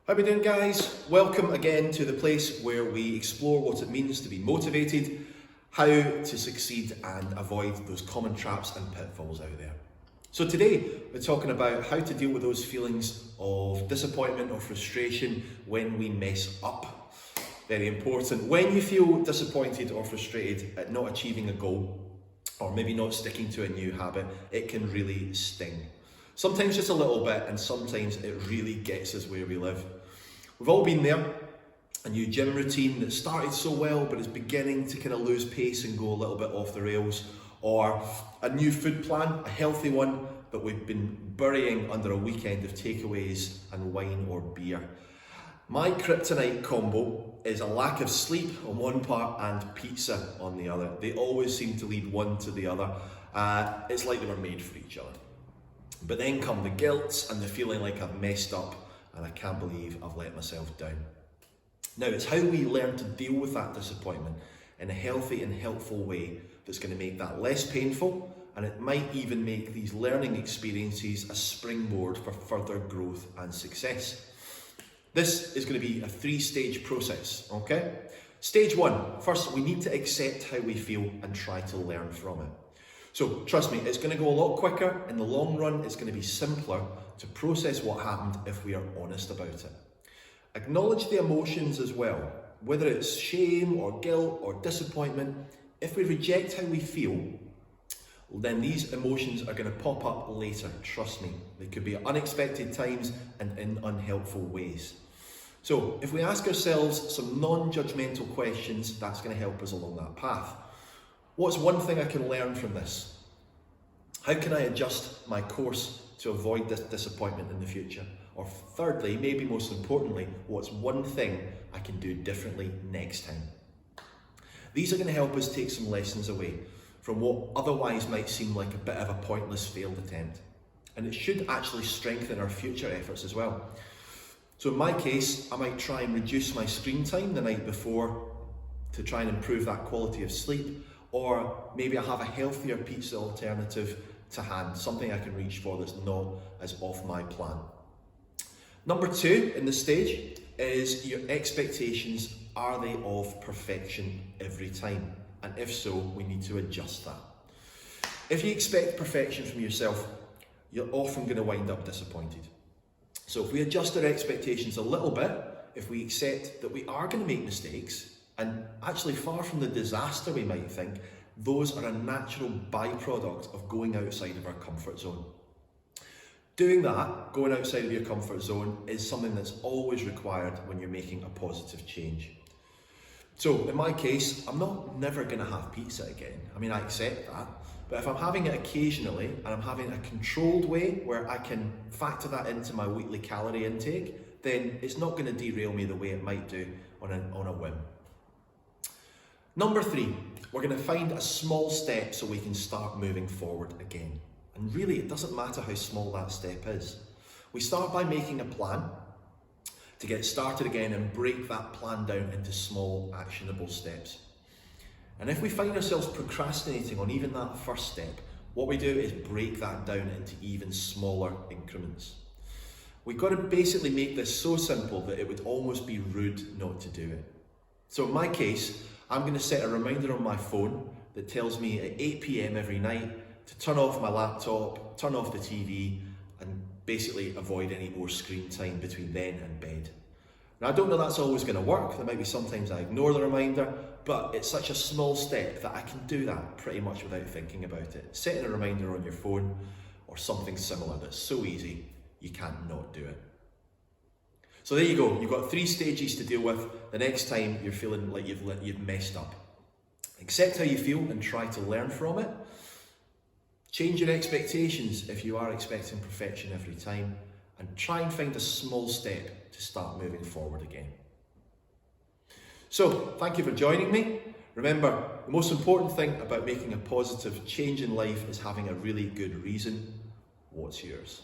How we doing, guys? Welcome again to the place where we explore what it means to be motivated, how to succeed and avoid those common traps and pitfalls out there. So today we're talking about how to deal with those feelings of disappointment or frustration when we mess up. Very important. When you feel disappointed or frustrated at not achieving a goal or maybe not sticking to a new habit, it can really sting. Sometimes just a little bit, and sometimes it really gets us where we live. We've all been there. A new gym routine that started so well but is beginning to kind of lose pace and go a little bit off the rails, or a new food plan, a healthy one, but we've been burying under a weekend of takeaways and wine or beer. My kryptonite combo is a lack of sleep on one part and pizza on the other. They always seem to lead one to the other. It's like they were made for each other. But then come the guilt and the feeling like I've messed up and I can't believe I've let myself down. Now, it's how we learn to deal with that disappointment in a healthy and helpful way that's going to make that less painful, and it might even make these learning experiences a springboard for further growth and success. This is going to be a 3-stage process, okay? Stage 1, first we need to accept how we feel and try to learn from it. So trust me, it's going to go a lot quicker. In the long run, it's going to be simpler to process what happened if we are honest about it. Acknowledge the emotions as well, whether it's shame or guilt or disappointment. If we reject how we feel, then these emotions are going to pop up later, trust me. They could be at unexpected times and in unhelpful ways. So if we ask ourselves some non-judgmental questions, that's going to help us along that path. What's one thing I can learn from this? How can I adjust my course to avoid this disappointment in the future? Or thirdly, maybe most importantly, what's one thing I can do differently next time? These are going to help us take some lessons away from what otherwise might seem like a bit of a pointless failed attempt. And it should actually strengthen our future efforts as well. So in my case, I might try and reduce my screen time the night before to try and improve that quality of sleep. Or maybe I have a healthier pizza alternative to hand, something I can reach for that's not as off my plan. Number 2 in the stage is your expectations. Are they of perfection every time? And if so, we need to adjust that. If you expect perfection from yourself, you're often going to wind up disappointed. So if we adjust our expectations a little bit, if we accept that we are going to make mistakes, and actually far from the disaster we might think, those are a natural byproduct of going outside of our comfort zone. Doing that, going outside of your comfort zone, is something that's always required when you're making a positive change. So in my case, I'm never going to have pizza again. I mean, I accept that. But if I'm having it occasionally and I'm having a controlled way where I can factor that into my weekly calorie intake, then it's not going to derail me the way it might do on a whim. Number 3, we're going to find a small step so we can start moving forward again. And really, it doesn't matter how small that step is. We start by making a plan to get started again and break that plan down into small, actionable steps. And if we find ourselves procrastinating on even that first step, what we do is break that down into even smaller increments. We've got to basically make this so simple that it would almost be rude not to do it. So in my case, I'm going to set a reminder on my phone that tells me at 8 p.m. every night to turn off my laptop, turn off the TV, and basically avoid any more screen time between then and bed. Now, I don't know that's always going to work. There might be sometimes I ignore the reminder, but it's such a small step that I can do that pretty much without thinking about it. Setting a reminder on your phone or something similar that's so easy, you can't not do it. So there you go, you've got 3 stages to deal with the next time you're feeling like you've messed up. Accept how you feel and try to learn from it. Change your expectations if you are expecting perfection every time, and try and find a small step to start moving forward again. So, thank you for joining me. Remember, the most important thing about making a positive change in life is having a really good reason. What's yours?